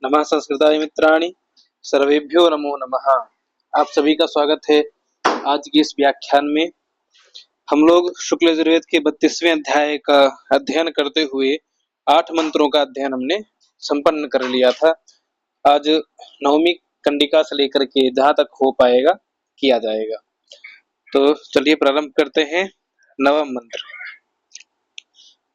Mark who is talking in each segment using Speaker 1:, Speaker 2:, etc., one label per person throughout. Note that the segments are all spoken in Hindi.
Speaker 1: नमः संस्कृताय मित्राणि, सर्वेभ्यो नमो नमः। आप सभी का स्वागत है आज की इस व्याख्यान में। हम लोग शुक्ल यजुर्वेद के 32वें अध्याय का अध्ययन करते हुए 8 मंत्रों का अध्ययन हमने संपन्न कर लिया था। आज 9वीं कंडिका से लेकर के जहाँ तक हो पाएगा किया जाएगा। तो चलिए प्रारंभ करते हैं। 9वां मंत्र।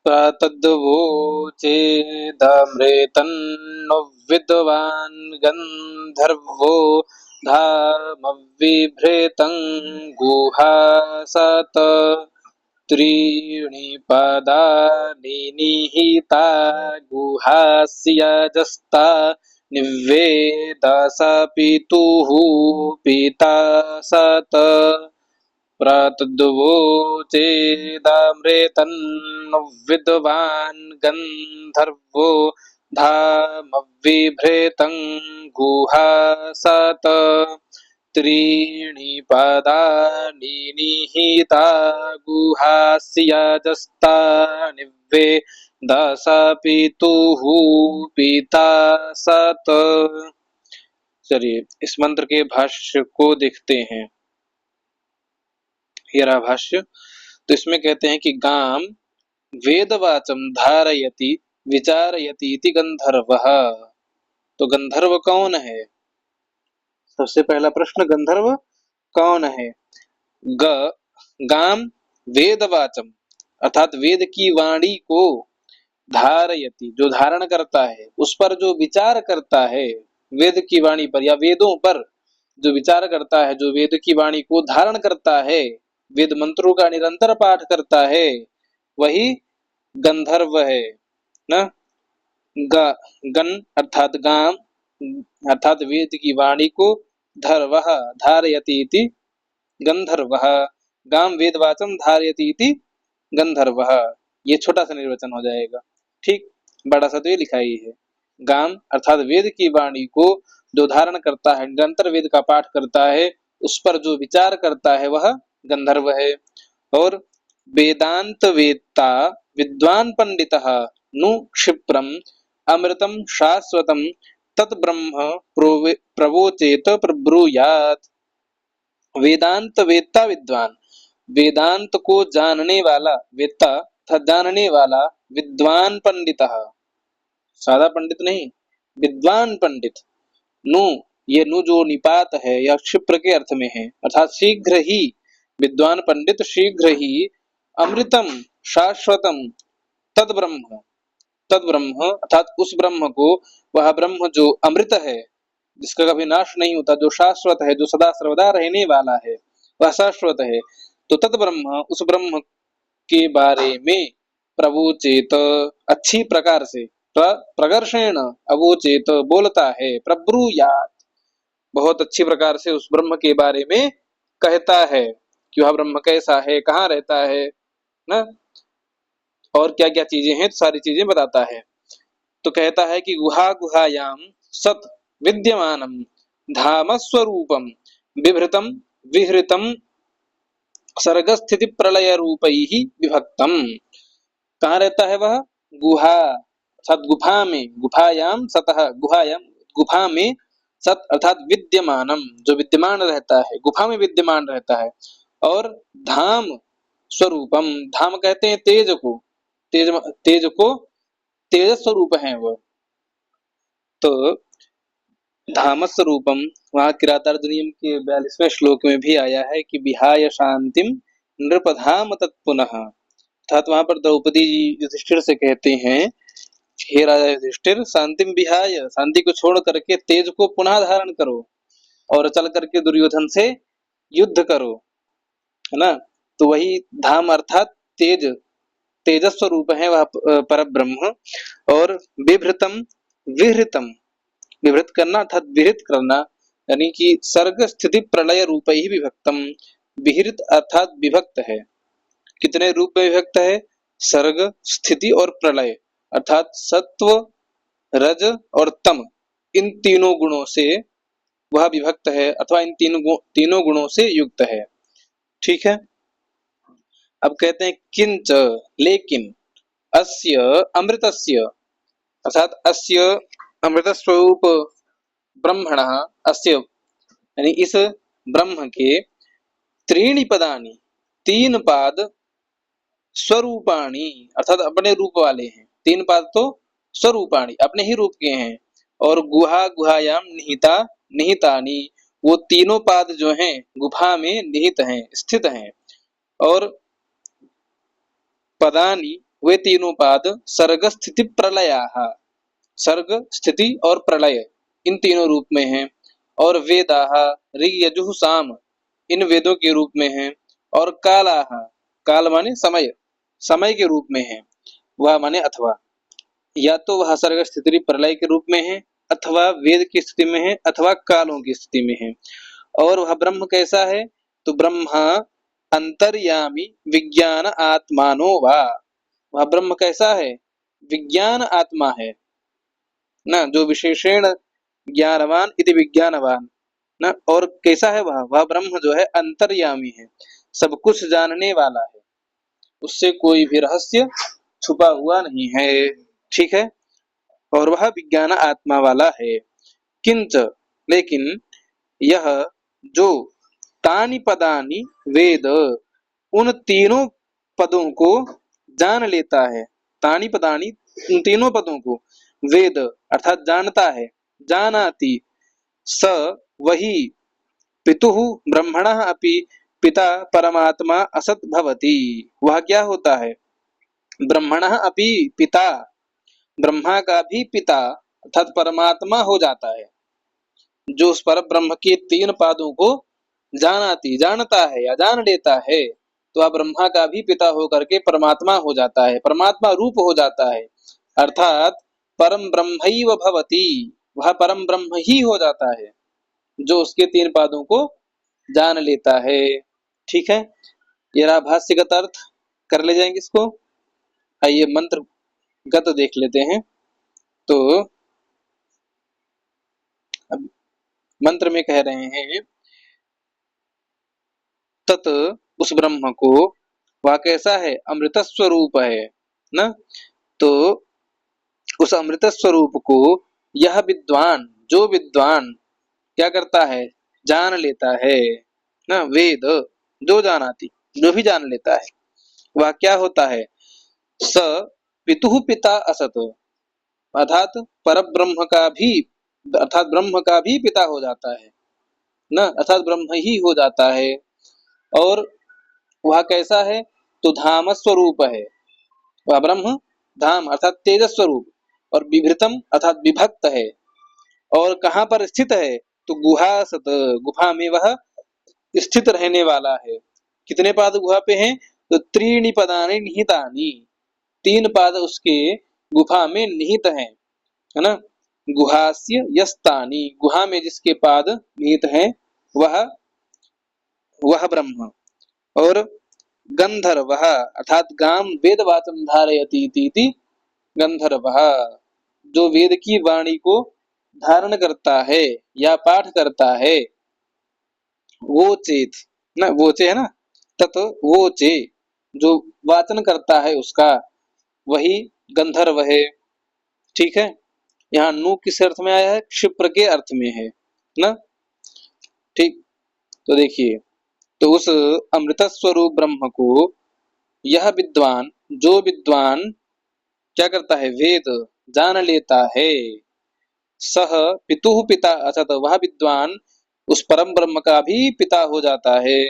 Speaker 1: तद्वोचेदमृतन्नो विद्वान् गन्धर्वो धामविभृतं गुहासत त्रीणि पदानि निहिता गुहास्यजस्ता निवेदस पितुः पिता सत प्रतद्वोचेदमृतन्नो विद्वान् गन्धर्वो धामविभृतं गुहासत त्रीणि पदानि निहिता गुहास्यजस्ता निवेदस पितुः पिता सत। चलिए इस मंत्र के भाष्य को देखते हैं। ये रहा भाष्य। तो इसमें कहते हैं कि गाम वेदवाचम धारयति विचारयति इति गंधर्वः। तो गंधर्व कौन है? सबसे पहला प्रश्न, गंधर्व कौन है? गाम वेदवाचम अर्थात वेद की वाणी को धारयति जो धारण करता है, उस पर जो विचार करता है, वेद की वाणी पर या वेदों पर जो विचार करता है, जो वेद की वाणी को धारण करता है, वेद मंत्रों का निरंतर पाठ करता है, वही गंधर्व है ना। गण अर्थात गाम अर्थात वेद की वाणी को धर्वः धारयति इति गंधर्वः। गाम वेदवाचम धारयति इति गंधर्वः। ये छोटा सा निर्वचन हो जाएगा, ठीक। बड़ा सा तो ये लिखा ही है। गाम अर्थात वेद की वाणी को जो धारण करता है, निरंतर वेद का पाठ करता है, उस पर जो विचार करता है वह गंधर्व है। और वेदांत वेत्ता विद्वान पंडितः नु क्षिप्रम अमृतम शाश्वतम तत्ब्रह्म प्रवोचेत प्रब्रूयात्। वेदांत वेत्ता विद्वान, वेदांत को जानने वाला, वेत्ता था जानने वाला, विद्वान पंडितः सादा पंडित नहीं, विद्वान पंडित। नु ये नु जो निपात है या क्षिप्र के अर्थ में है, अर्थात शीघ्र ही, विद्वान पंडित शीघ्र ही अमृतम शाश्वतम तद्ब्रह्म, तद्ब्रह्म अर्थात उस ब्रह्म को, वह ब्रह्म जो अमृत है, जिसका कभी नाश नहीं होता, जो शाश्वत है, जो सदा सर्वदा रहने वाला है, वह शाश्वत है। तो तद्ब्रह्म उस ब्रह्म के बारे में प्रवोचेत अच्छी प्रकार से, प्रगर्षेण अवोचेत बोलता है, प्रब्रूयात् बहुत अच्छी प्रकार से उस ब्रह्म के बारे में कहता है कि वह ब्रह्म कैसा है, कहाँ रहता है ना, और क्या क्या चीजें हैं, सारी चीजें बताता है। तो कहता है कि गुहा गुहायाम सत विद्यमानम धाम स्वरूपम बिभृतम विहृतम सर्ग स्थिति प्रलय रूपैहि विभक्तम। कहाँ रहता है वह? गुहा अर्थात गुफा में, गुफायाम सतः गुहायाम गुफा में, सत अर्थात विद्यमानम जो विद्यमान रहता है, गुफा में विद्यमान रहता है। और धाम स्वरूपम, धाम कहते हैं तेज को, तेज तेज को तेज स्वरूप है वह। तो धाम स्वरूपम वहां किरातार्जुनीयम के 42वें श्लोक में भी आया है कि विहाय शांतिम नृपधाम तत्पुनः। अर्थात वहां पर द्रौपदी जी युधिष्ठिर से कहते हैं, हे राजा युधिष्ठिर, शांतिम विहाय शांति को छोड़ करके तेज को पुनः धारण करो और चल करके दुर्योधन से युद्ध करो, है ना। तो वही धाम अर्थात तेज, तेजस्व रूप है वह पर ब्रह्म। और विभृतम विहृतम, विभृत करना अर्थात विहृत करना, यानी कि सर्ग स्थिति प्रलय रूप ही विभक्तम। विहृत अर्थात विभक्त है, कितने रूप में विभक्त है? सर्ग स्थिति और प्रलय, अर्थात सत्व रज और तम, इन तीनों गुणों से वह विभक्त है, अथवा इन तीनों गुणों से युक्त है, ठीक है। अब कहते हैं किंच लेकिन, अस्य अमृतस्य अर्थात अस्य अमृत स्वरूप ब्रह्मणः अस्य यानी इस ब्रह्म के त्रीणि पदानि तीन पाद स्वरूपाणी अर्थात अपने रूप वाले हैं। तीन पाद तो स्वरूपाणी अपने ही रूप के हैं। और गुहा गुहायाम निहिता निहितानि वो तीनों पाद जो हैं गुफा में निहित हैं स्थित हैं। और पदानि वे तीनों पाद सर्ग स्थिति प्रलयाः सर्ग स्थिति और प्रलय इन तीनों रूप में हैं। और वेदाः ऋग यजुः साम इन वेदों के रूप में हैं। और कालाः काल माने समय समय के रूप में है। वह माने अथवा या तो वह सर्ग स्थिति प्रलय के रूप में है अथवा वेद की स्थिति में है अथवा कालों की स्थिति में है। और वह ब्रह्म कैसा है तो ब्रह्मा अंतर्यामी विज्ञान आत्मानो वा वह ब्रह्म कैसा है विज्ञान आत्मा है ना जो विशेषण ज्ञानवान इति विज्ञानवान ना। और कैसा है वह ब्रह्म जो है अंतर्यामी है सब कुछ जानने वाला है उससे कोई भी रहस्य छुपा हुआ नहीं है। ठीक है। और वह विज्ञान आत्मा वाला है। किंच लेकिन यह जो तानि पदानि वेद उन तीनों पदों को जान लेता है। तानि पदानि उन तीनों पदों को वेद अर्थात जानता है जानाति स वही पितुः ब्रह्मणः अपि पिता परमात्मा असत भवति वह क्या होता है ब्रह्मणः अपि पिता ब्रह्मा का भी पिता अर्थात परमात्मा हो जाता है। जो उस पर ब्रह्म के तीन पादों को जानता है या जान लेता है तो वह ब्रह्मा का भी पिता होकर के परमात्मा हो जाता है परमात्मा रूप हो जाता है। अर्थात परम ब्रह्मैव भवति वह परम ब्रह्म ही हो जाता है जो उसके तीन पादों को जान लेता है। ठीक है। ये रहा भाष्यगत अर्थ कर ले जाएंगे इसको। आइए मंत्र गत देख लेते हैं। तो अब मंत्र में कह रहे हैं तत् उस ब्रह्म को वह कैसा है अमृत स्वरूप है ना। तो उस अमृत स्वरूप को यह विद्वान जो विद्वान क्या करता है जान लेता है ना वेद जो जानाति जो भी जान लेता है वह क्या होता है स पितुः पिता असत अर्थात पर ब्रह्म का भी अर्थात ब्रह्म का भी पिता हो जाता है ना अर्थात ब्रह्म ही हो जाता है। और वह कैसा है तो धाम स्वरूप है वह ब्रह्म धाम अर्थात तेज स्वरूप और विभृतम अर्थात विभक्त है। और कहाँ पर स्थित है तो गुहा सत गुफा में वह स्थित रहने वाला है। कितने पाद गुहा पे हैं तो त्रीणि पदानि निहितानि तीन पाद उसके गुफा में निहित हैं है ना। गुहास्य यस्तानि गुहा में जिसके पाद निहित हैं वह ब्रह्म। और गंधर्व अर्थात गाम वेद वाचम धारयति इति गंधर्व जो वेद की वाणी को धारण करता है या पाठ करता है वो चेत ना वोचे है ना तत् वोचे जो वाचन करता है उसका वही गंधर्व है। ठीक है। यहाँ नु किस अर्थ में आया है क्षिप्र के अर्थ में है ना। ठीक। तो देखिए तो उस अमृत स्वरूप ब्रह्म को यह विद्वान जो विद्वान क्या करता है वेद जान लेता है सह पितुः पिता अर्थात वह विद्वान उस परम ब्रह्म का भी पिता हो जाता है।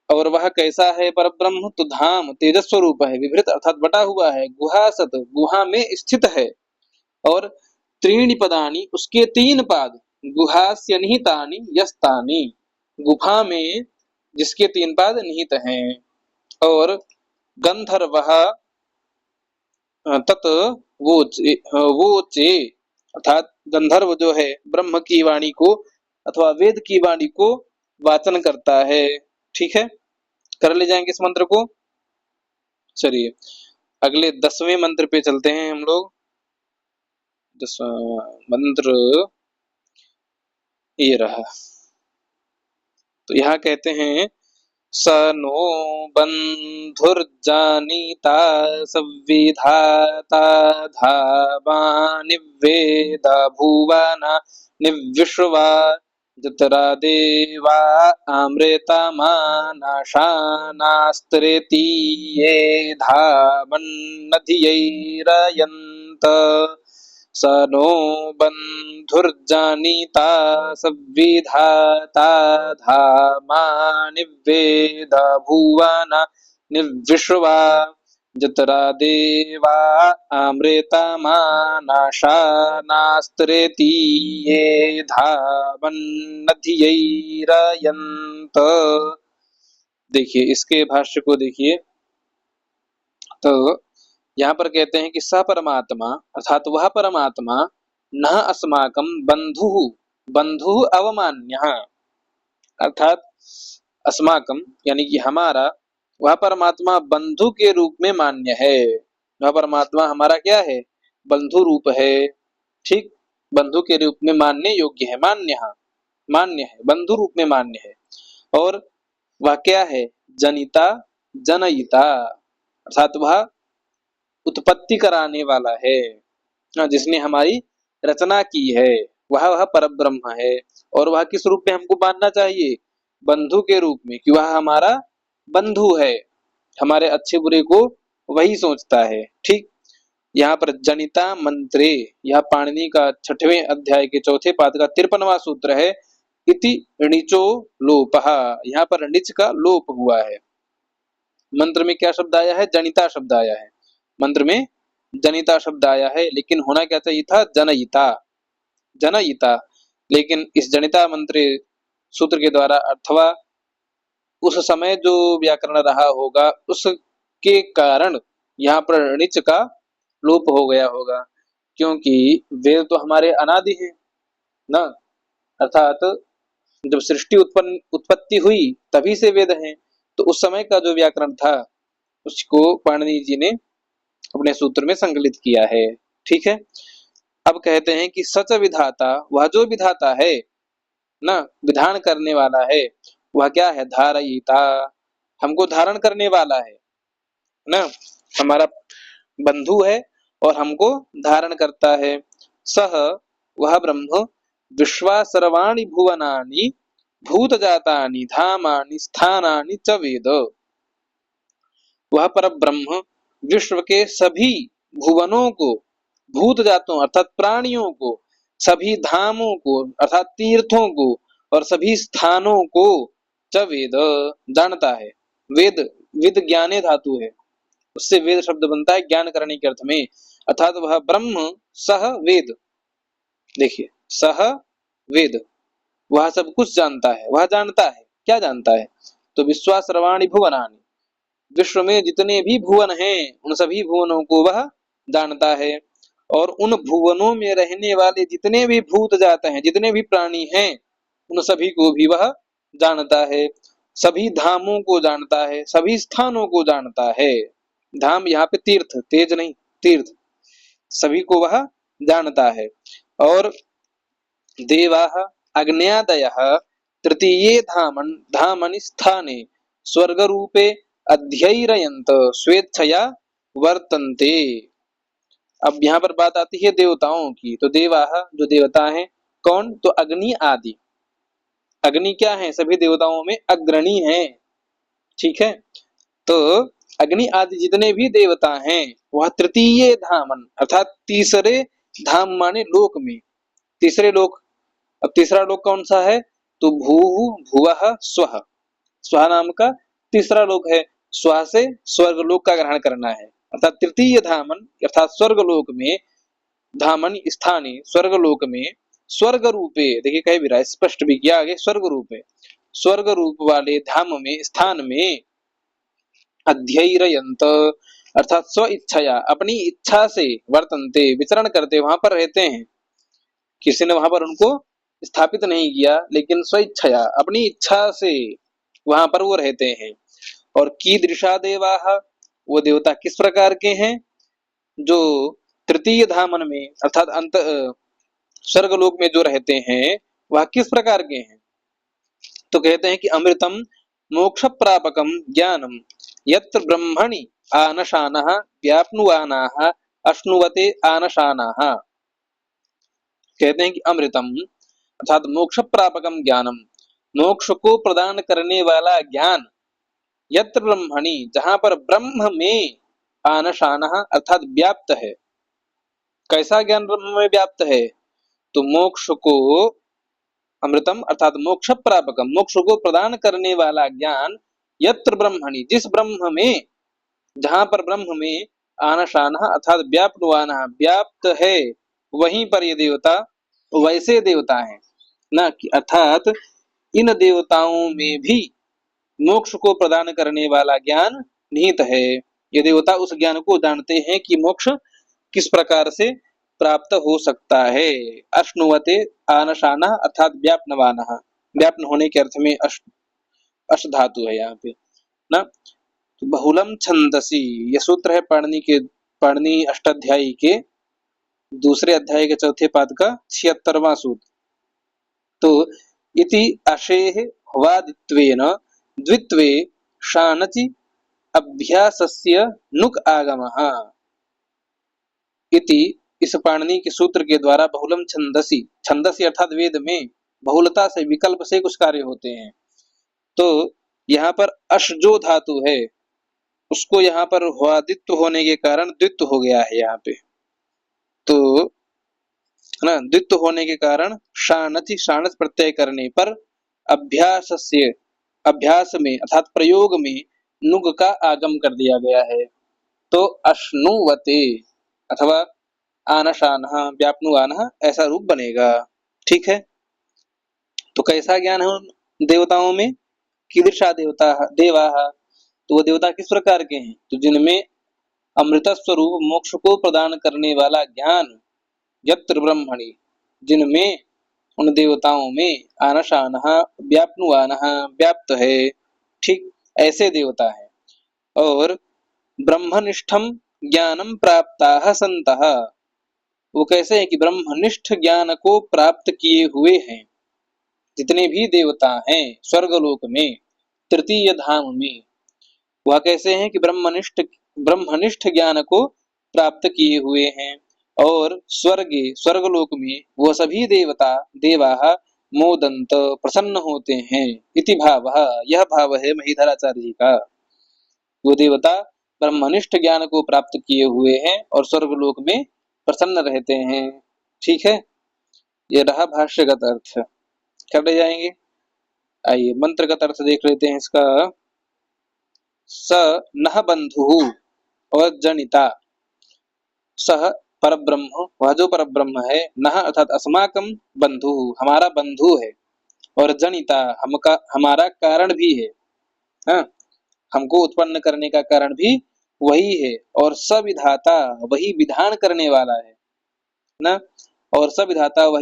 Speaker 1: और वह कैसा है पर ब्रह्म तो धाम तेजस स्वरूप है विभृत अर्थात बटा हुआ है गुहा सत गुहा में स्थित है। और त्रीणि पदानि उसके तीन पाद गुहास्य निहितानि यस्तानि गुफा में जिसके तीन पाद निहित हैं। और गंधर्व तत् वो चे अर्थात गंधर्व जो है ब्रह्म की वाणी को अथवा वेद की वाणी को वाचन करता है। ठीक है। कर ले जाएंगे इस मंत्र को। चलिए अगले 10वें मंत्र पे चलते हैं हम लोग। 10वां मंत्र ये रहा। तो यहाँ कहते हैं स नो बन्धुर्जानीता संविधाता धामानिवेद भुवना निविश्वा जतरा देवा अमृतमानाशानास्त्रेति ये धामन्नधियैरयन्त स नो बन्धुर्जानीता संविधाता धामानिवेद भुवना निविश्वा जतरा देवा अमृतमानाशानास्त्रेति ये धामन्नधियैरयन्त। देखिए इसके भाष्य को देखिए, तो यहाँ पर कहते हैं कि स परमात्मा अर्थात वह परमात्मा न अस्माकं बंधु बंधु अवमान्य अर्थात अस्माकं यानी कि हमारा वह परमात्मा बंधु के रूप में मान्य है। वह परमात्मा हमारा क्या है? बंधु रूप है। ठीक, बंधु के रूप में मानने योग्य है, मान्य है, बंधु रूप में मान्य है। और वह क्या है? जनिता जनयिता अर्थात वह उत्पत्ति कराने वाला है, जिसने हमारी रचना की है, वह परब्रह्म है। और वह किस रूप में हमको मानना चाहिए? बंधु के रूप में, कि वह हमारा बंधु है, हमारे अच्छे बुरे को वही सोचता है। ठीक, यहाँ पर जनिता मंत्रे, यह पाणिनि का 6वें अध्याय के 4थे पाद का 53वां सूत्र है। इति णिचो लोपः, यहाँ पर णिच का लोप हुआ है। मंत्र में क्या शब्द आया है? जनिता शब्द आया है। मंत्र में जनिता शब्द आया है, लेकिन होना क्या चाहिए था? जनयिता, जनयिता। लेकिन इस जनिता मंत्र सूत्र के द्वारा अथवा उस समय जो व्याकरण रहा होगा उसके कारण यहाँ पर णिच का लोप हो गया होगा, क्योंकि वेद तो हमारे अनादि है ना, अर्थात जब सृष्टि उत्पत्ति हुई तभी से वेद हैं। तो उस समय का जो व्याकरण था उसको पाणिनि जी ने अपने सूत्र में संकलित किया है। ठीक है, अब कहते हैं कि सच विधाता, वह जो विधाता है ना, विधान करने वाला है, वह क्या है? धारयिता, हमको धारण करने वाला है ना, हमारा बंधु है और हमको धारण करता है। सह, वह ब्रह्म विश्वा सर्वाणि भुवनानि भूत जातानि धामानि स्थानानि च वेद, वह पर ब्रह्म विश्व के सभी भुवनों को, भूत जातों अर्थात प्राणियों को, सभी धामों को अर्थात तीर्थों को, और सभी स्थानों को च वेद जानता है। वेद, विद ज्ञाने धातु है, उससे वेद शब्द बनता है ज्ञान करने के अर्थ में। अर्थात वह ब्रह्म सह वेद, देखिए सह वेद, वह सब कुछ जानता है। वह जानता है, क्या जानता है? तो विश्वा सर्वाणि भुवनानि, विश्व में जितने भी भुवन हैं उन सभी भुवनों को वह जानता है। और उन भुवनों में रहने वाले जितने भी भूत जाते हैं, जितने भी प्राणी हैं, उन सभी को भी वह जानता है। सभी धामों को जानता है, सभी स्थानों को जानता है। धाम यहाँ पे तीर्थ, तेज नहीं, तीर्थ, सभी को वह जानता है। और देवाः अग्न्यादयः तृतीये धामनि स्थाने स्वर्ग रूपे अध्ययरयन्त स्वेच्छया वर्तन्ते। अब यहाँ पर बात आती है देवताओं की। तो देवाः, जो देवता हैं, कौन? तो अग्नि आदि। अग्नि क्या है? सभी देवताओं में अग्रणी है। ठीक है, तो अग्नि आदि जितने भी देवता हैं वह तृतीय धामन अर्थात तीसरे धाम माने लोक में, तीसरे लोक। अब तीसरा लोक कौन सा है? तो भू भुवः स्वः, स्वः नाम का तीसरा लोक है। स्वः से स्वर्ग लोक का ग्रहण करना है, अर्थात तृतीय धामन अर्थात स्वर्ग लोक में, धामन स्थाने स्वर्ग लोक में, स्वर्ग रूपे, देखिए कह भी रहा है, स्पष्ट भी किया आगे, स्वर्ग रूपे, स्वर्ग रूप वाले धाम में, स्थान में, अध्ययरयन्त अर्थात स्व इच्छया, अपनी इच्छा से, वर्तन्ते विचरण करते, वहां पर रहते हैं। किसी ने वहां पर उनको स्थापित नहीं किया, लेकिन स्वेच्छया अपनी इच्छा से वहां पर वो रहते हैं। और कीदृशा देवाः, वो देवता किस प्रकार के हैं? जो तृतीय धामन में अर्थात अंत स्वर्गलोक में जो रहते हैं वह किस प्रकार के हैं? तो कहते हैं कि अमृतम मोक्ष प्रापकम ज्ञानम यत्र ब्रह्मणि आनशानः व्याप्नुवानाः अश्नुवते आनशानाः। कहते हैं कि अमृतम अर्थात मोक्ष प्रापकम ज्ञानम, मोक्ष को प्रदान करने वाला ज्ञान, यत्र ब्रह्मणि जहां पर ब्रह्म में, आनशानः अर्थात व्याप्त है। कैसा ज्ञान ब्रह्म में व्याप्त है? तो मोक्ष को, अमृतम अर्थात मोक्ष प्रापकम, मोक्ष को प्रदान करने वाला ज्ञान, यत्र ब्रह्मणि जिस ब्रह्म में, जहां पर ब्रह्म में, आनशानः अर्थात व्याप्तवानः व्याप्त है, वहीं पर ये देवता वैसे देवता हैं ना कि, अर्थात इन देवताओं में भी मोक्ष को प्रदान करने वाला ज्ञान निहित है। ये देवता उस ज्ञान को जानते हैं कि मोक्ष किस प्रकार से प्राप्त हो सकता है। अश्नुवते आनशानः अर्थात व्याप्तवानः, व्याप्त होने के अर्थ में अश धातु है यहाँ पे ना। तो बहुलम छंदसी, यह सूत्र है पाणिनि अष्टाध्यायी के दूसरे अध्याय के चौथे पाद का 76वां सूत्र। तो इति अशेः वादित्वेन द्वित्वे शानचि अभ्यासस्य नुक आगमः। इति इस पाणिनि के सूत्र के द्वारा बहुलम छंदसी, छंदसी अर्थात वेद में बहुलता से, विकल्प से कुछ कार्य होते हैं। तो यहाँ पर अश जो धातु है उसको यहाँ पर वादित्व होने के कारण द्वित्व हो गया है यहाँ पे। तो है ना, द्वित्व होने के कारण शानचि, शानच प्रत्यय करने पर अभ्यासस्य, अभ्यास में अर्थात प्रयोग में नुग का आगम कर दिया गया है। तो अश्नुवते अथवा आनशानः व्याप्नुवानः ऐसा रूप बनेगा। ठीक है। तो कैसा ज्ञान है उन देवताओं में? कीदृशा देवता देवाः, तो वो देवता किस प्रकार के हैं? तो जिनमें अमृत स्वरूप मोक्ष को प्रदान करने वाला ज्ञान, यत्र ब्रह्मणि जिनमें, उन देवताओं में, आनशानः व्याप्नुवानः व्याप्त है। ठीक ऐसे देवता है। और ब्रह्मनिष्ठम ज्ञानम प्राप्ताः सन्तः, वो कैसे है कि ब्रह्मनिष्ठ ज्ञान को प्राप्त किए हुए हैं जितने भी देवता हैं स्वर्गलोक में, तृतीय धाम में, वह कैसे हैं कि ब्रह्मनिष्ठ ज्ञान को प्राप्त किए हुए हैं। और स्वर्गलोक में वह सभी देवता देवाः मोदंत प्रसन्न होते हैं। इति भावः, यह भाव है महीधराचार्य जी का। वो देवता ब्रह्मनिष्ठ ज्ञान को प्राप्त किए हुए हैं और स्वर्गलोक में प्रसन्न रहते हैं। ठीक है। ये रहा भाष्यगत अर्थ। कर जाएंगे। आइए मंत्रगत अर्थ देख लेते हैं इसका। स नः बंधुः और जनिता, सह परब्रह्म, वह जो परब्रह्म है, नः अर्थात अस्माकं बंधु, हमारा बंधु है, और जनिता हमारा कारण भी है। हाँ, हमको उत्पन्न करने का कारण भी वही है। और सविधाता, वही विधान करने वाला है ना। और सविधाता वह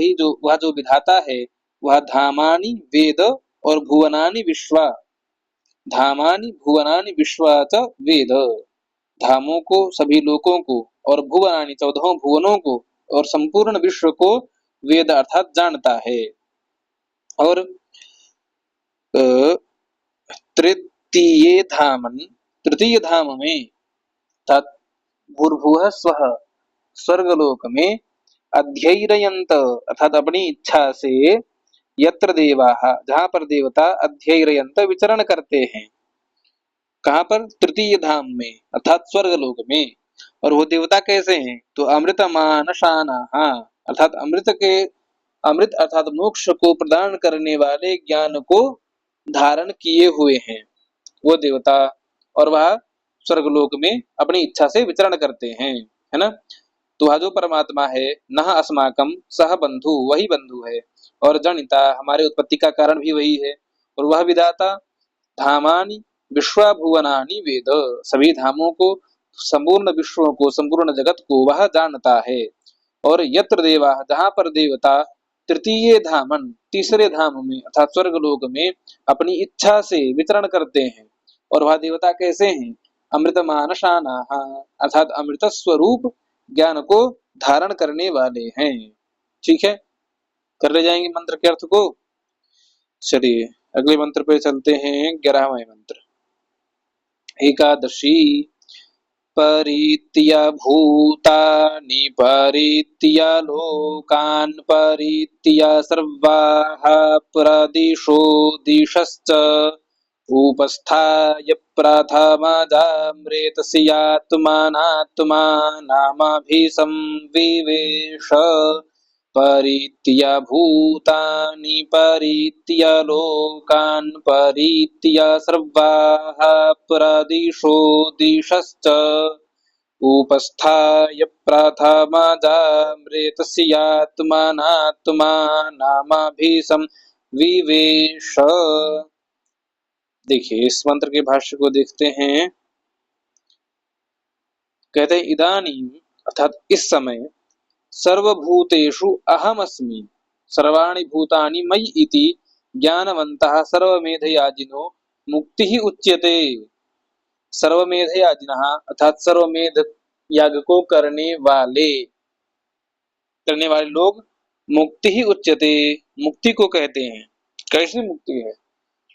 Speaker 1: जो विधाता है, वह धामानि वेद और भुवनानि विश्वा, धामानि भुवनानि विश्वा च वेद, धामों को, सभी लोकों को, और भुवनानि 14 भुवनों को, और संपूर्ण विश्व को वेद अर्थात जानता है। और तृतीय धाम में भूर्भुवः स्वः, स्वर्गलोक में, अध्ययनयन्त अर्थात अपनी इच्छा से, यत्र देवाः जहाँ पर देवता, अध्ययनयन्त विचरण करते हैं। कहाँ पर? तृतीय धाम में अर्थात स्वर्गलोक में। और वो देवता कैसे हैं? तो अमृतमानशानाः अर्थात अमृत अर्थात मोक्ष को प्रदान करने वाले ज्ञान को धारण किए हुए हैं वो देवता। और वह स्वर्गलोक में अपनी इच्छा से विचरण करते हैं, है ना। तो वह जो परमात्मा है, नः अस्माकं सह बंधु, वही बंधु है, और जनिता हमारे उत्पत्ति का कारण भी वही है, और वह विधाता, धामानि विश्वभुवनानि वेद, सभी धामों को, संपूर्ण विश्वों को, संपूर्ण जगत को वह जानता है। और यत्र देवा जहाँ पर देवता, तृतीय धामन तीसरे धाम में अर्थात स्वर्गलोक में अपनी इच्छा से विचरण करते हैं। और वह देवता कैसे हैं? अमृतमानशानाः अर्थात अमृत स्वरूप ज्ञान को धारण करने वाले हैं। ठीक है, कर ले जाएंगे मंत्र के अर्थ को। चलिए अगले मंत्र पे चलते हैं, 11वां मंत्र। एकादशी। परित्य भूतानि परित्य लोकान् परित्य सर्वाः प्रदिशो दिशश्च उपस्थाय प्रथमजाम्रेतस्यात्मनात्मानामभिसंविवेश परित्य भूतानि परित्य लोकान् परित्य सर्वाः प्रदिशो दिशश्च उपस्थाय प्रथमजाम्रेतस्यात्मनात्मानामभिसंविवेश। देखिए इस मंत्र के भाष्य को देखते हैं। कहते हैं इदानीम अर्थात इस समय सर्वभूतेषु अहमस्मि सर्वाणि भूतानि मयि इति ज्ञानवन्तः सर्वमेधयाजिनो मुक्तिः उच्यते। सर्वमेधयाजिनः अर्थात सर्वमेध याग को करने वाले लोग मुक्ति ही उच्यते, मुक्ति को कहते हैं। कैसी मुक्ति है?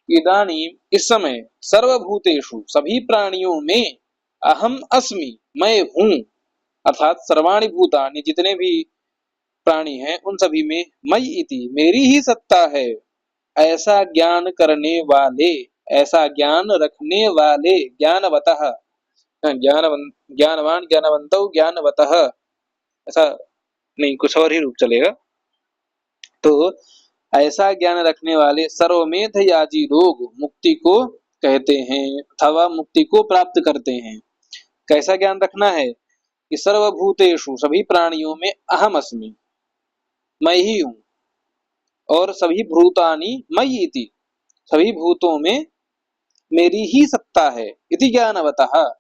Speaker 1: इदानीम इस समय सर्वभूतेषु सभी प्राणियों में अहम अस्मि मैं हूं अर्थात सर्वाणि भूतानि जितने भी प्राणी हैं उन सभी में मयि इति मेरी ही सत्ता है ऐसा ज्ञान करने वाले, ऐसा ज्ञान रखने वाले, ज्ञानवतः ज्ञानवान ज्ञानवन्तौ ज्ञानवतः, ऐसा नहीं कुछ और ही रूप चलेगा। तो ऐसा ज्ञान रखने वाले सर्वमेध याजी लोग मुक्ति को कहते हैं अथवा मुक्ति को प्राप्त करते हैं। कैसा ज्ञान रखना है कि सर्वभूतेषु सभी प्राणियों में अहम अस्मि मैं ही हूं और सभी भूतानि मयि इति सभी भूतों में मेरी ही सत्ता है इति ज्ञानवतः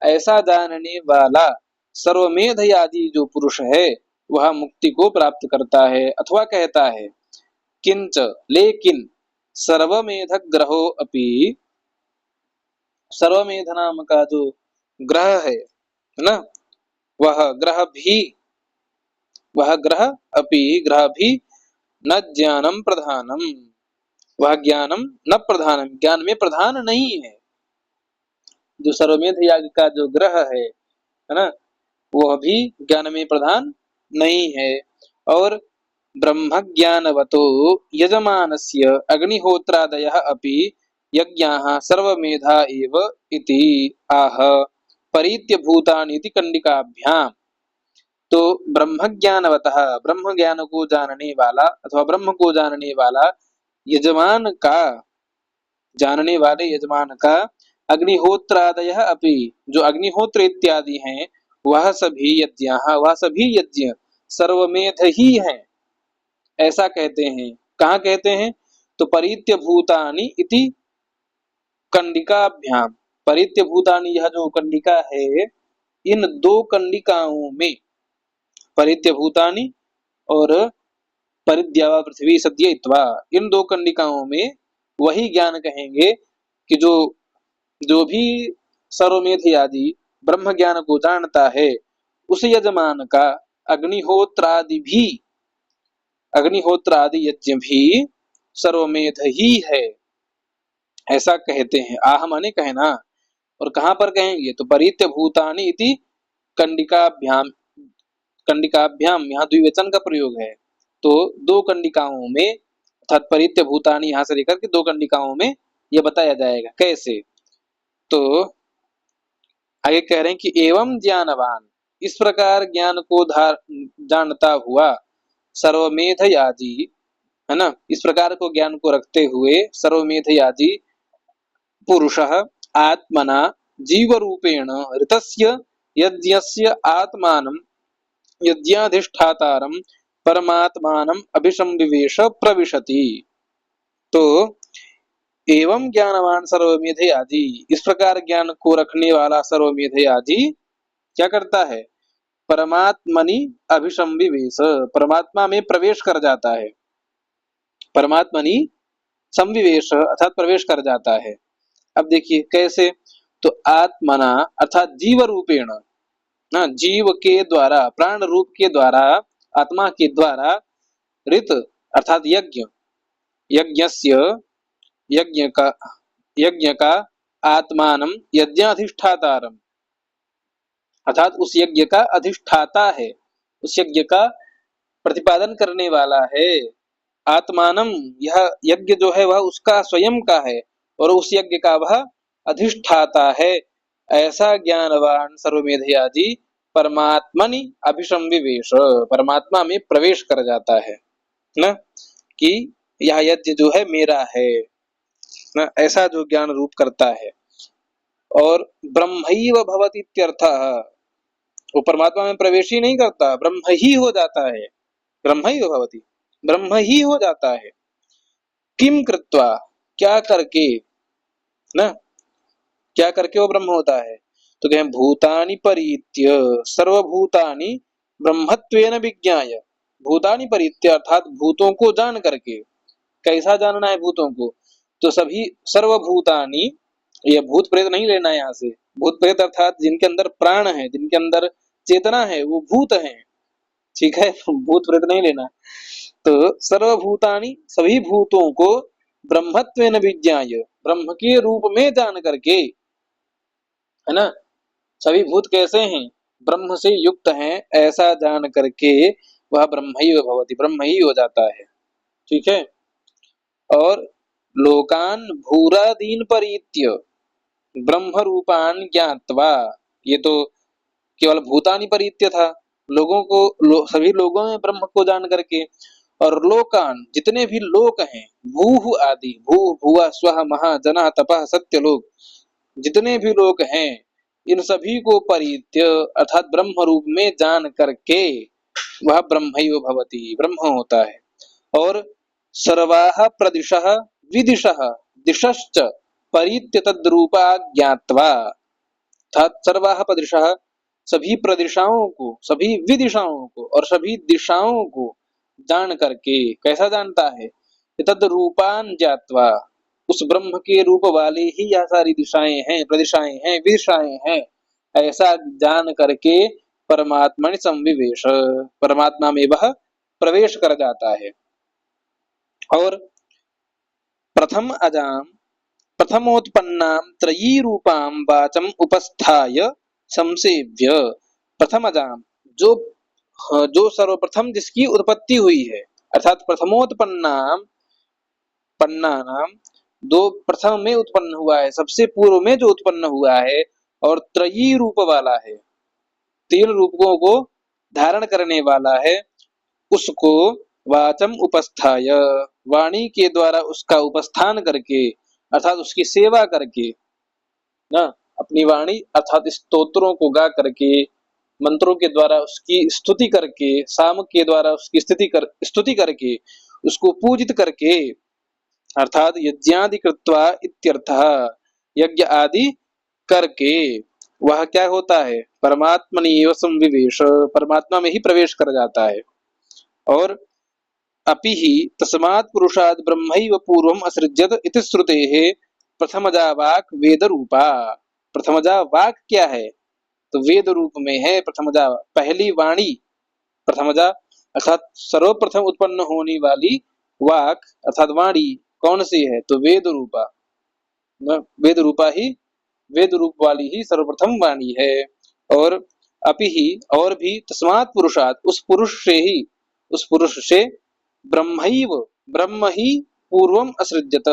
Speaker 1: ऐसा जानने वाला सर्वमेधयाजी जो पुरुष है वह मुक्ति को प्राप्त करता है अथवा कहता है। किंच लेकिन सर्वमेध ग्रहो अपि सर्वमेध नाम का जो ग्रह है ना वह ग्रह भी न ज्ञानम प्रधानम वह ज्ञानम न प्रधानम ज्ञान में प्रधान नहीं है। जो सर्वमेध याग का जो ग्रह है ना वह भी ज्ञान में प्रधान नहीं है। और ब्रह्म ज्ञानवतो यजमानस्य अग्निहोत्रादयः अपि यज्ञाः सर्वमेधा एव इति आह परित्य भूतानि इति कंडिकाभ्याम। तो ब्रह्म ज्ञानवतः ब्रह्म ज्ञान को जानने वाला अथवा ब्रह्म को जानने वाला यजमान का जानने वाले यजमान का अग्निहोत्रादयः अपि जो अग्निहोत्र इत्यादि हैं वह सभी यज्ञ सर्वमेध ही हैं ऐसा कहते हैं। कहाँ कहते हैं? तो परित्य भूतानि इति कंडिकाभ्याम। परित्य भूतानि यह जो कंडिका है इन दो कंडिकाओं में परित्य भूतानि और परिद्यावा पृथ्वी सद्ययित्वा इन दो कंडिकाओं में वही ज्ञान कहेंगे कि जो भी सर्वमेध आदि ब्रह्म ज्ञान को जानता है उस यजमान का अग्निहोत्रादि यज्ञ भी सर्वमेध ही है ऐसा कहते हैं। आह माने कहना। और कहां पर कहेंगे? तो परित्य भूतानि इति कंडिकाभ्याम यहाँ द्विवचन का प्रयोग है। तो दो कंडिकाओं में अर्थात परित्य भूतानि यहां से लेकर के दो कंडिकाओं में यह बताया जाएगा। कैसे? तो आगे कह रहे हैं कि एवं ज्ञानवान इस प्रकार ज्ञान को जानता हुआ सर्वमेध याजी है ना इस प्रकार को ज्ञान को रखते हुए सर्वमेध याजी पुरुषः आत्मना जीव रूपेण ऋतस्य यज्ञस्य आत्मानं यज्ञाधिष्ठातारं परमात्मानं अभिसंविवेश प्रविशति। तो एवं ज्ञानवान सर्वमेधयाजी इस प्रकार ज्ञान को रखने वाला सर्वमेधयाजी क्या करता है? परमात्मनि अभिसंविवेश परमात्मा में प्रवेश कर जाता है। परमात्मनि संविवेश अर्थात प्रवेश कर जाता है। अब देखिए कैसे? तो आत्मना अर्थात जीव रूपेण ना जीव के द्वारा प्राण रूप के द्वारा आत्मा के द्वारा ऋत अर्थात यज्ञस्य यज्ञ का आत्मानम यज्ञाधिष्ठातारम, अर्थात उस यज्ञ का अधिष्ठाता है, उस यज्ञ का प्रतिपादन करने वाला है। आत्मानम, यह यज्ञ जो है वह उसका स्वयं का है और उस यज्ञ का वह अधिष्ठाता है। ऐसा ज्ञानवान सर्वमेधयाजी परमात्मनि अभिसंविवेश, परमात्मा में प्रवेश कर जाता है ना, कि यह यज्ञ जो है मेरा है ना, ऐसा जो ज्ञान रूप करता है। और ब्रह्मैव भवति इत्यर्थः, वो परमात्मा में प्रवेश ही नहीं करता, ब्रह्म ही हो जाता है। ब्रह्मैव भवति, ब्रह्म ही हो जाता है। किम कृत्वा, क्या करके ना, क्या करके वो ब्रह्म होता है, तो कहें भूतानि परीत्य सर्वभूतानि ब्रह्मत्वेन विज्ञाय। भूतानि परीत्य अर्थात भूतों को जान करके। कैसा जानना है भूतों को, तो सभी सर्वभूतानि, ये भूत प्रेत नहीं लेना है यहाँ से। भूत प्रेत अर्थात जिनके अंदर प्राण है, जिनके अंदर चेतना है, वो भूत है, ठीक है, भूत प्रेत नहीं लेना। तो सर्वभूतानि, सभी भूतों को ब्रह्मत्वेन विज्ञाय, ब्रह्म के रूप में जान करके, है ना, सभी भूत कैसे हैं, ब्रह्म से युक्त हैं, ऐसा जान करके वह ब्रह्मैव भवति, ब्रह्म ही हो जाता है, ठीक है। और लोकान भूरादीन परीत्य ब्रह्म रूपान ज्ञात्वा, ये तो केवल भूतानि परीत्य था, लोगों को सभी लोगों में ब्रह्म को जान करके। और लोकान, जितने भी लोक हैं, भूह आदि, भू भुआ स्वः महा जना तपः सत्य लोक, जितने भी लोक हैं, इन सभी को परीत्य अर्थात ब्रह्म रूप में जान करके वह ब्रह्मैव भवति, ब्रह्म होता है। और सर्वाः प्रदिशः विदिशः दिशश्च परीत्य तद्रूपा ज्ञात्वा, अर्थात सर्वाः प्रदिशः, सभी प्रदिशाओं को, सभी विदिशाओं को और सभी दिशाओं को जान करके, कैसा जानता है, तद्रूपान ज्ञात्वा, उस ब्रह्म के रूप वाले ही यह सारी दिशाएं हैं, प्रदिशाएं हैं, विदिशाएं हैं, ऐसा जान करके परमात्मा संविवेश, परमात्मा में वह प्रवेश कर जाता है। और प्रथम अजाम प्रथमोत्पन्नाम त्रयी रूपाम वाचम उपस्थाय संसेव्य, प्रथम अजाम, जो जो सर्वप्रथम जिसकी उत्पत्ति हुई है, अर्थात प्रथमोत्पन्नाम, पन्ना नाम, दो प्रथम में उत्पन्न हुआ है, सबसे पूर्व में जो उत्पन्न हुआ है, और त्रयी रूप वाला है, तीन रूपों को धारण करने वाला है, उसको वाचम उपस्थाय, वाणी के द्वारा उसका उपस्थान करके, अर्थात उसकी सेवा करके ना, अपनी वाणी अर्थात स्तोत्रों को गा करके, मंत्रों के द्वारा उसकी स्तुति करके, सामक के द्वारा उसकी स्तुति करके, उसको पूजित करके, अर्थात यज्ञादि कृत्वा इत्यर्थः, यज्ञ आदि करके वह क्या होता है, परमात्मनि एव संविवेश, परमात्मा में ही प्रवेश कर जाता है। और अपि ही तस्मात् पुरुषात् ब्रह्मैव पूर्वम् असृज्यत इति श्रुतेः प्रथमजा वाक् वेद रूपा। प्रथमजा वाक् क्या है, तो वेद रूप में है प्रथमजा, पहली वाणी, प्रथमजा अर्थात सर्वप्रथम उत्पन्न होने वाली वाक अर्थात वाणी कौन सी है, तो वेद रूपा, वेद रूपा ही, वेद रूप वाली ही सर्वप्रथम वाणी है। और अपि ही, और भी, तस्मात् पुरुषात्, उस पुरुष से ही, उस पुरुष से ब्रह्मैव, ब्रह्म ही पूर्वम असृज्यत,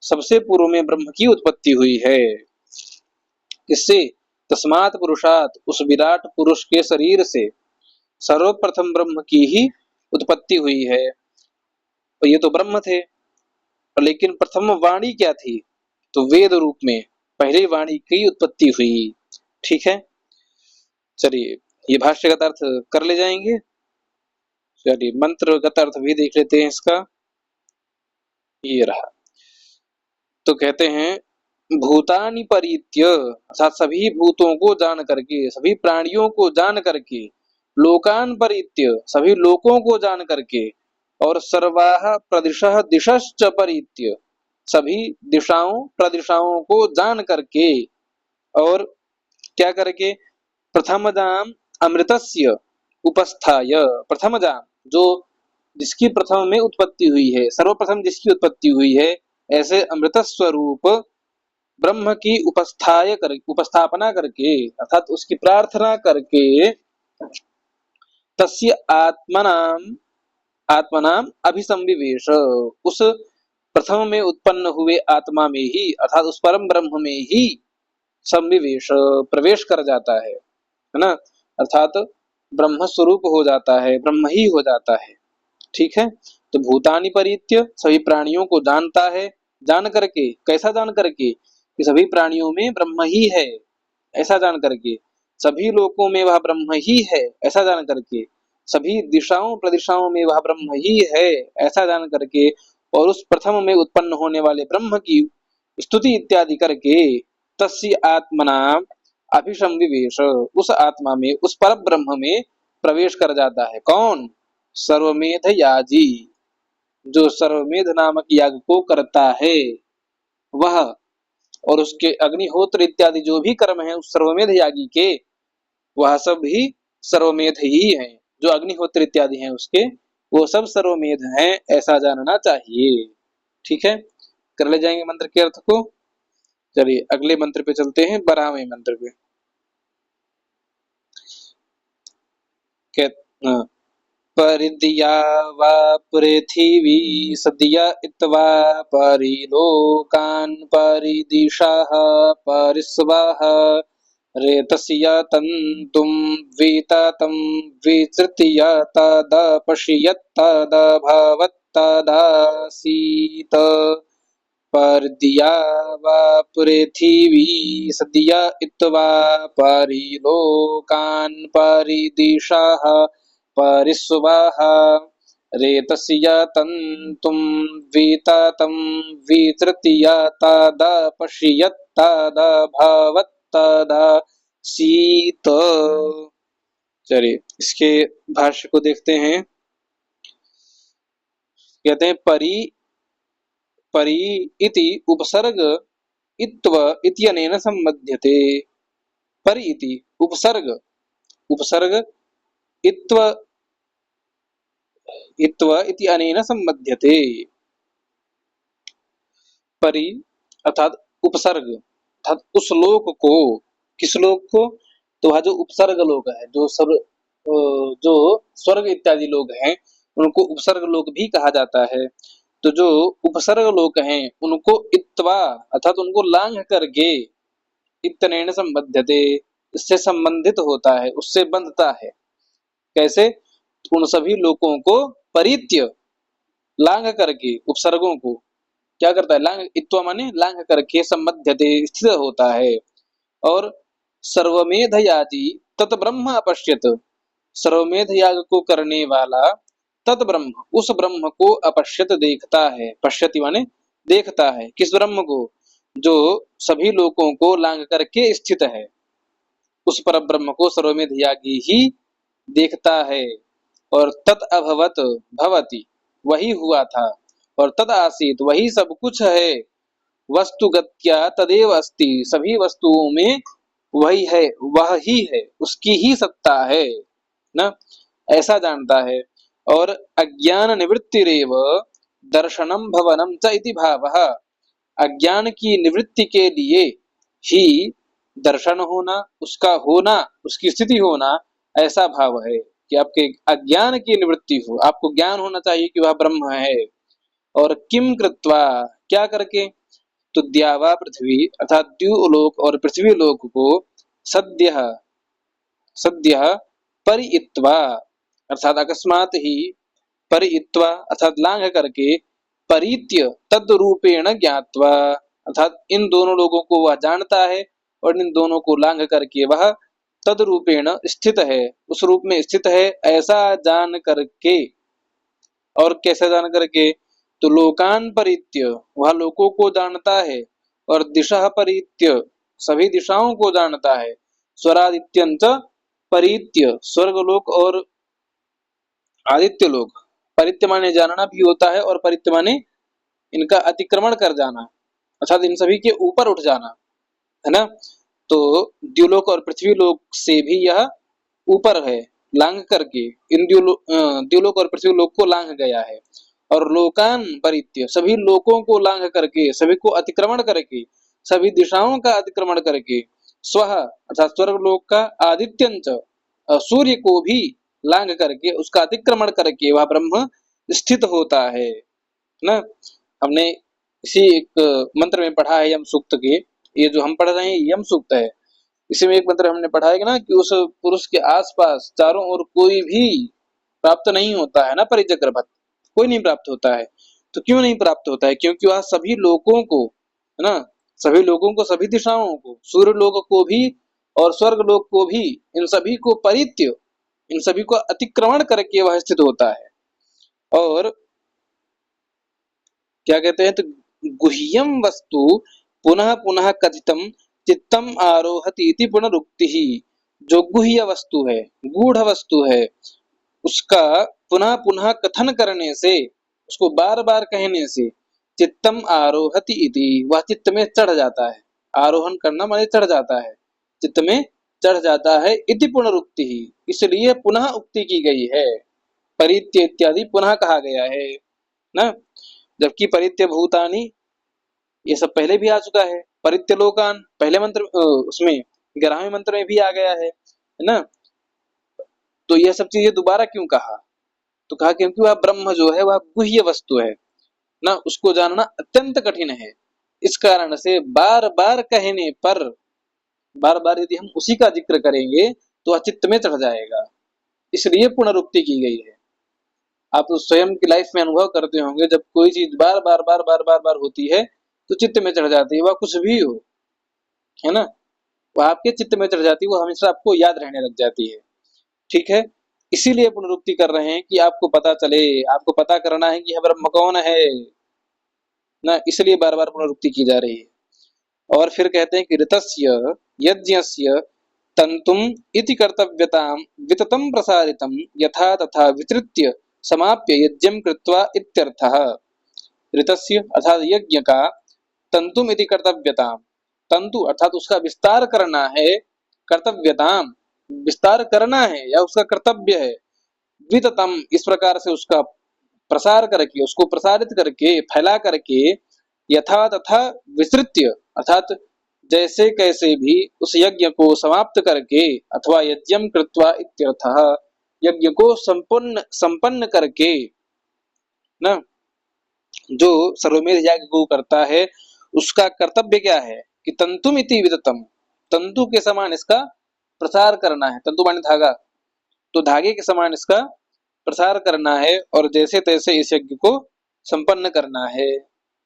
Speaker 1: सबसे पूर्व में ब्रह्म की उत्पत्ति हुई है। किससे, तस्मात् पुरुषात्, उस विराट पुरुष के शरीर से सर्वप्रथम ब्रह्म की ही उत्पत्ति हुई है। तो ये तो ब्रह्म थे, लेकिन प्रथम वाणी क्या थी, तो वेद रूप में पहली वाणी की उत्पत्ति हुई, ठीक है। चलिए ये भाष्यगत अर्थ कर ले जाएंगे। चलिए मंत्रगत अर्थ भी देख लेते हैं इसका, ये रहा। तो कहते हैं भूतानि परीत्य, अर्थात सभी भूतों को जान करके, सभी प्राणियों को जान करके, लोकान परीत्य, सभी लोकों को जान करके, और सर्वाः प्रदिशः दिशश्च परीत्य, सभी दिशाओं प्रदिशाओं को जान करके, और क्या करके, प्रथमजाम अमृतस्य उपस्थाय, प्रथमजाम जो जिसकी प्रथम में उत्पत्ति हुई है, सर्वप्रथम जिसकी उत्पत्ति हुई है, ऐसे अमृत स्वरूप ब्रह्म की उपस्थापना करके अर्थात उसकी प्रार्थना करके तस्य आत्मनाम अभिसंविवेश, उस प्रथम में उत्पन्न हुए आत्मा में ही अर्थात उस परम ब्रह्म में ही संविवेश प्रवेश कर जाता है ना, अर्थात ब्रह्म स्वरूप हो जाता है, ब्रह्म ही हो जाता है। ठीक है, तो भूतानि परित्य सभी प्राणियों को जानता है, जान करके, कैसा जान करके कि सभी प्राणियों में ब्रह्म ही है, ऐसा जान करके, सभी लोकों में वह ब्रह्म ही है, ऐसा जान करके, सभी दिशाओं प्रदिशाओं में वह ब्रह्म ही है, ऐसा जान करके, और उस प्रथम में उत्पन्न होने वाले ब्रह्म की स्तुति इत्यादि करके तस्य आत्मना अभिसंविवेश, उस आत्मा में, उस पर ब्रह्म में प्रवेश कर जाता है। कौन? सर्वमेध याजी, जो सर्वमेध नामक याग को करता है वह, और उसके अग्निहोत्र इत्यादि जो भी कर्म है उस सर्वमेध यागी के, वह सब भी सर्वमेध ही है। जो अग्निहोत्र इत्यादि हैं उसके, वो सब सर्वमेध हैं, ऐसा जानना चाहिए। ठीक है, कर ले जाएंगे मंत्र के अर्थ को। चलिए अगले मंत्र पे चलते हैं, 12वें मंत्र पे। परिद्या वा पृथिवी सद्या इत्वा परिलोकान् परिदिशाः परिस्वाः रेतस्य तन्तुं विततं विसृत्य तदपश्यत् तदभवत् तदासीत्। पर्दिया वा पृथिवी सद्या इत्वा परिलोकान् परिदिशाः परिस्वाः रेतस्य तन्तुं विततं विसृत्य तदपश्यत् तदभवत् तदासीत्। चलिए इसके भाष्य को देखते हैं। कहते हैं परि इति उपसर्ग इत्व इत्यनेन सम्बध्यते। परि इति उपसर्ग, उपसर्ग इत्व इति अनेन सम्बध्यते। परि अर्थात उपसर्ग, अर्थात उस लोक को, किस लोक को? तो वह जो उपसर्ग लोक है, जो स्वर्ग इत्यादि लोग हैं उनको उपसर्ग लोक भी कहा जाता है। तो जो उपसर्ग लोक हैं उनको इत्वा अर्थात उनको लांघ करके, इत्तनेन संबध्यते, इससे संबंधित होता है, उससे बंधता है। कैसे? उन सभी लोकों को परित्य, लांघ करके, उपसर्गों को क्या करता है? लांघ, इत्वा माने लांघ करके, संबध्यते स्थित होता है। और सर्वमेध याजी तत् ब्रह्म अपश्यत, सर्वमेध याग को करने वाला तत् ब्रह्म, उस ब्रह्म को अपश्यत देखता है। पश्यति माने देखता है, किस ब्रह्म को? जो सभी लोकों को लांघ करके स्थित है, उस पर ब्रह्म को सर्वमेध यागी ही देखता है। और तत् अभवत भवति, वही हुआ था, और तद आसीत, वही सब कुछ है। वस्तुगत्या तदेव अस्ति, सभी वस्तुओं में वही है, वह ही है, उसकी ही सत्ता है ना, ऐसा जानता है। और अज्ञान निवृत्तिरेव दर्शनम भवनम च इति भावः, अज्ञान की निवृत्ति के लिए ही दर्शन होना, उसका होना, उसकी स्थिति होना, ऐसा भाव है कि आपके अज्ञान की निवृत्ति हो, आपको ज्ञान होना चाहिए कि वह ब्रह्म है। और किम कृत्वा, क्या करके? तो द्यावा पृथ्वी अर्थात द्युलोक और पृथ्वी लोक को सद्यः सद्यः परिइत्वा अर्थात अकस्मात ही, परिइत्वा अर्थात लांघ करके, परित्य तद रूपेण ज्ञात्वा अर्थात इन दोनों लोगों को वह जानता है, और इन दोनों को लांघ करके वह तद रूपेण स्थित है, उस रूप में स्थित है, ऐसा जान करके। और कैसे जान करके? तो लोकान परित्य, वह लोकों को जानता है, और दिशा परित्य, सभी दिशाओं को जानता है। स्वरादित्यंच परित्य, स्वर्गलोक और आदित्य लोक, परित्य माने जानना भी होता है, और परित्य माने इनका अतिक्रमण कर जाना, अर्थात इन सभी के ऊपर उठ जाना, है ना। तो द्युलोक और पृथ्वी लोक से भी यह ऊपर है, लांघ करके इन द्युलोक और पृथ्वी लोक को लांघ गया है। और लोकान परित्य, सभी लोकों को लांघ करके, सभी को अतिक्रमण करके, सभी दिशाओं का अतिक्रमण करके, स्वः अर्थात स्वर्ग लोक का, आदित्यंच सूर्य को भी लांघ करके, उसका अतिक्रमण करके वह ब्रह्म स्थित होता है ना। हमने इसी एक मंत्र में पढ़ा है यम सूक्त के, ये जो हम पढ़ रहे हैं यम सूक्त है, इसी में एक मंत्र हमने पढ़ा है कि ना कि उस पुरुष के आसपास चारों ओर कोई भी प्राप्त नहीं होता है ना, परिचक्रभत कोई नहीं प्राप्त होता है। तो क्यों नहीं प्राप्त होता है? क्योंकि वह सभी लोगों को, है ना, सभी लोगों को, सभी दिशाओं को, सूर्य लोक को भी और स्वर्ग लोक को भी, इन सभी को परित्य, इन सभी को अतिक्रमण करके वह स्थित होता है। और क्या कहते हैं, तो गुह्यम वस्तु पुनः पुनः कथितम चित्तम आरोहति इति पुनरुक्ति ही, जो गुह्य वस्तु है, गूढ़ वस्तु है, उसका पुनः पुनः कथन करने से, उसको बार बार कहने से, चित्तम आरोहति इति, वह चित्त में चढ़ जाता है। आरोहण करना माने चढ़ जाता है, चित्त में चढ़ जाता है। इति पुनरुक्ति ही, इसलिए पुनः उक्ति की गई है। परित्य इत्यादि पुनः कहा गया है ना, जबकि परित्य भूतानि ये सब पहले भी आ चुका है। परित्य लोकान पहले मंत्र उसमें 11वें मंत्र में भी आ गया है ना। तो यह सब चीजें दोबारा क्यों कहा? तो कहा क्योंकि वह ब्रह्म जो है वह गुह्य वस्तु है ना, उसको जानना अत्यंत कठिन है। इस कारण से बार बार कहने पर, बार बार यदि हम उसी का जिक्र करेंगे तो वह चित्त में चढ़ जाएगा, इसलिए पुनरुक्ति की गई है। आप तो स्वयं की लाइफ में अनुभव करते होंगे, जब कोई चीज बार बार बार बार बार बार होती है तो चित्त में चढ़ जाती है, वह कुछ भी हो, है ना, वह आपके चित्त में चढ़ जाती है, वो हमेशा आपको याद रहने लग जाती है। ठीक है, इसीलिए पुनरुक्ति कर रहे हैं कि आपको पता चले, आपको पता करना है कि यह ब्रह्म कौन है ना, इसलिए बार बार पुनरुक्ति की जा रही है। और फिर कहते हैं कि ऋतस्य यज्ञस्य तंतुम इति कर्तव्यताम विततम प्रसारितम यथा तथा वितृत्य समाप्य यज्ञम कृत्वा इत्यर्थः। ऋतस्य अर्थात यज्ञ का, तंतुम इति कर्तव्यताम, तंतु अर्थात उसका विस्तार करना है, कर्तव्यताम विस्तार करना है या उसका कर्तव्य है, विततम इस प्रकार से उसका प्रसार करके, उसको प्रसारित करके, फैला करके, यथा तथा विस्तृत्य अर्थात जैसे कैसे भी उस यज्ञ को समाप्त करके, अथवा यज्ञम कृत्वा इत्यर्थः यज्ञ को संपन्न संपन्न करके ना, जो सर्वमेध यज्ञ को करता है उसका कर्तव्य क्या है कि तंतुमिति विदतम, तंतु के समान इसका प्रसार करना है। तंतु माने धागा, तो धागे के समान इसका प्रसार करना है और जैसे तैसे इस यज्ञ को संपन्न करना है।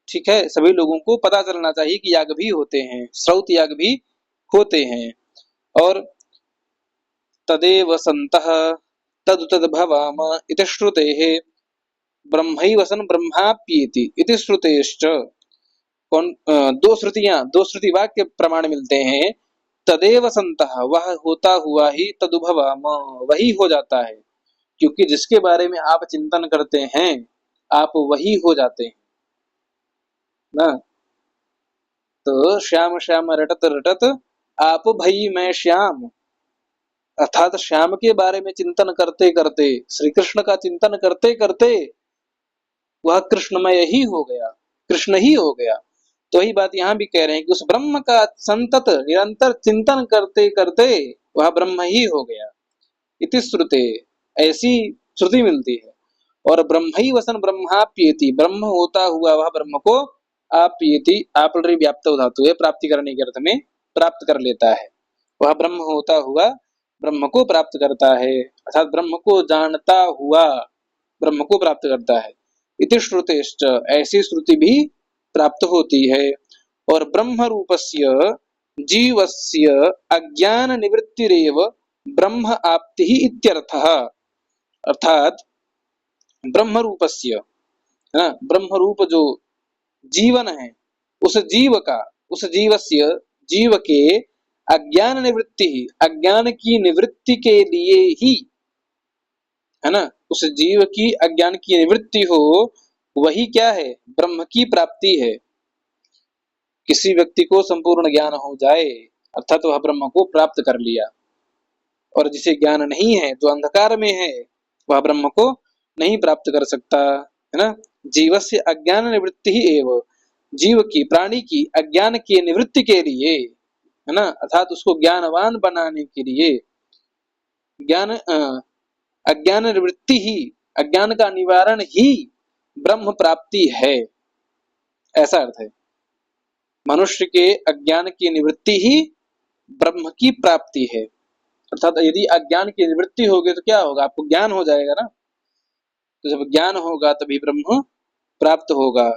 Speaker 1: ठीक है, सभी लोगों को पता चलना चाहिए कि याग भी होते हैं, श्रौत याग भी होते हैं। और तदेव संतः तदुतद्भवाम इति श्रुतेः ब्रह्मैवसन ब्रह्माप्येति इति श्रुतेश्च। दो श्रुतियां, दो श्रुति वाक्य प्रमाण मिलते हैं। तदेव संतः वह होता हुआ ही, तदुभवाम वही हो जाता है, क्योंकि जिसके बारे में आप चिंतन करते हैं आप वही हो जाते हैं ना। तो श्याम श्याम रटत रटत आप भई मैं श्याम, अर्थात श्याम के बारे में चिंतन करते करते, श्री कृष्ण का चिंतन करते करते वह कृष्णमय ही हो गया, कृष्ण ही हो गया। तो वही बात यहाँ भी कह रहे हैं कि उस ब्रह्म का संतत निरंतर चिंतन करते करते वह ब्रह्म ही हो गया। इति श्रुते, ऐसी श्रुति मिलती है। और ब्रह्म ही वसन ब्रह्माप्येति, ब्रह्म होता हुआ वह ब्रह्म को आप्येति, आपलरी व्याप्त धातु है, प्राप्ति करने के अर्थ में प्राप्त कर लेता है। वह ब्रह्म होता हुआ ब्रह्म को प्राप्त करता है, अर्थात ब्रह्म को जानता हुआ ब्रह्म को प्राप्त करता है। इति श्रुतेश्च, ऐसी श्रुति भी प्राप्त होती है। और ब्रह्म रूपस्य जीवस्य अज्ञान निवृत्तिरेव ब्रह्म आप्ति ही इत्यर्थः। अर्थात ब्रह्म रूपस्य, है, ब्रह्म रूप जो जीवन है, उस जीव का, उस जीवस्य जीव के अज्ञान निवृत्ति ही, अज्ञान की निवृत्ति के लिए ही, है ना, उस जीव की अज्ञान की निवृत्ति हो, वही क्या है, ब्रह्म की प्राप्ति है। किसी व्यक्ति को संपूर्ण ज्ञान हो जाए अर्थात वह ब्रह्म को प्राप्त कर लिया, और जिसे ज्ञान नहीं है, जो अंधकार में है, वह ब्रह्म को नहीं प्राप्त कर सकता, है ना। जीवस्य अज्ञान निवृत्ति ही एव, जीव की प्राणी की अज्ञान की निवृत्ति के लिए, है ना, अर्थात उसको ज्ञानवान बनाने के लिए, ज्ञान अज्ञान निवृत्ति ही, अज्ञान का निवारण ही ब्रह्म प्राप्ति है, ऐसा अर्थ है। मनुष्य के अज्ञान की निवृत्ति ही ब्रह्म की प्राप्ति है। अर्थात यदि अज्ञान की निवृत्ति होगी तो क्या होगा, आपको ज्ञान हो जाएगा ना, तो जब ज्ञान होगा तभी ब्रह्म प्राप्त होगा।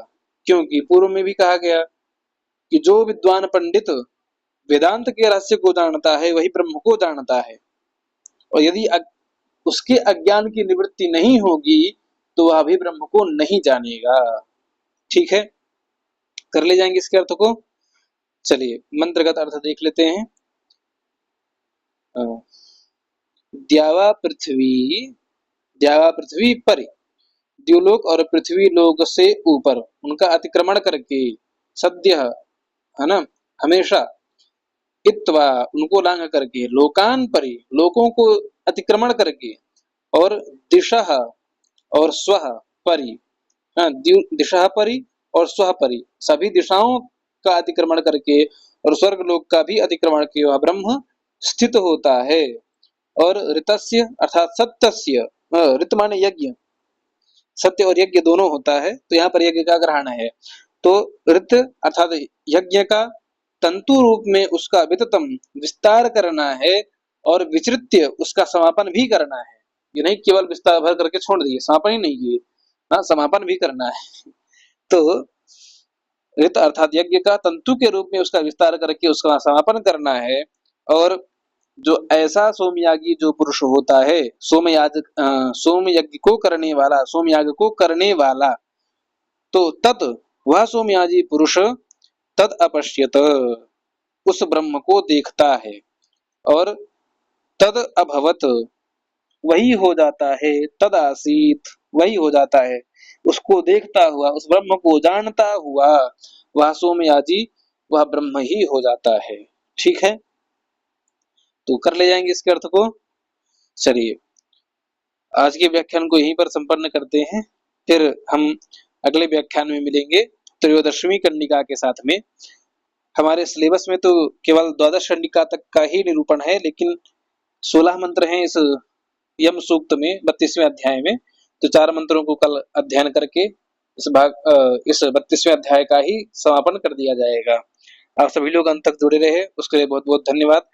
Speaker 1: क्योंकि पूर्व में भी कहा गया कि जो विद्वान पंडित वेदांत के रहस्य को जानता है वही ब्रह्म को जानता है, और यदि उसके अज्ञान की निवृत्ति नहीं होगी तो वह भी ब्रह्म को नहीं जानेगा। ठीक है, कर ले जाएंगे इसके अर्थ को। चलिए मंत्रगत अर्थ देख लेते हैं। द्यावा पृथ्वी परि, द्युलोक और पृथ्वी लोक से ऊपर उनका अतिक्रमण करके, सद्य, है ना, हमेशा, इत्वा उनको लांघ करके, लोकान परि लोकों को अतिक्रमण करके, और दिशः और स्वः परि, दिशा परि और स्वः परि सभी दिशाओं का अतिक्रमण करके और स्वर्ग लोक का भी अतिक्रमण किए वह ब्रह्म स्थित होता है। और ऋतस्य अर्थात सत्यस्य, ऋत माने यज्ञ, सत्य और यज्ञ दोनों होता है, तो यहाँ पर यज्ञ का ग्रहण है। तो ऋत अर्थात यज्ञ का तंतु रूप में उसका विततम विस्तार करना है, और विचृत्य उसका समापन भी करना है। ये नहीं केवल विस्तार भर करके छोड़ दिए, समापन ही नहीं किए, हाँ समापन भी करना है। तो ऋत अर्थात यज्ञ का तंतु के रूप में उसका विस्तार करके उसका समापन करना है। और जो ऐसा सोमयागी जो पुरुष होता है, सोम यज्ञ को करने वाला, सोमयाग को करने वाला, तो तत् वह सोमयाजी पुरुष तद अपश्यत उस ब्रह्म को देखता है, और तद अभवत वही हो जाता है, तद आसीत वही हो जाता है, उसको देखता हुआ, उस ब्रह्म को जानता हुआ वह सोमयाजी वह ब्रह्म ही हो जाता है। ठीक है, तो कर ले जाएंगे इसके अर्थ को। चलिए आज के व्याख्यान को यहीं पर संपन्न करते हैं, फिर हम अगले व्याख्यान में मिलेंगे त्रयोदशमी कंडिका के साथ में। हमारे सिलेबस में तो केवल द्वादश कंडिका तक का ही निरूपण है, लेकिन 16 मंत्र हैं इस यम सूक्त में 32वें अध्याय में, तो 4 मंत्रों को कल अध्ययन करके इस 32वें अध्याय का ही समापन कर दिया जाएगा। आप सभी लोग अंत तक जुड़े रहे उसके लिए बहुत बहुत धन्यवाद।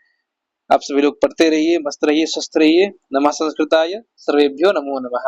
Speaker 1: आप सभी लोग पढ़ते रहिए, मस्त रहिए, स्वस्थ रहिए। नमः संस्कृताय, सर्वेभ्यो नमो नमः।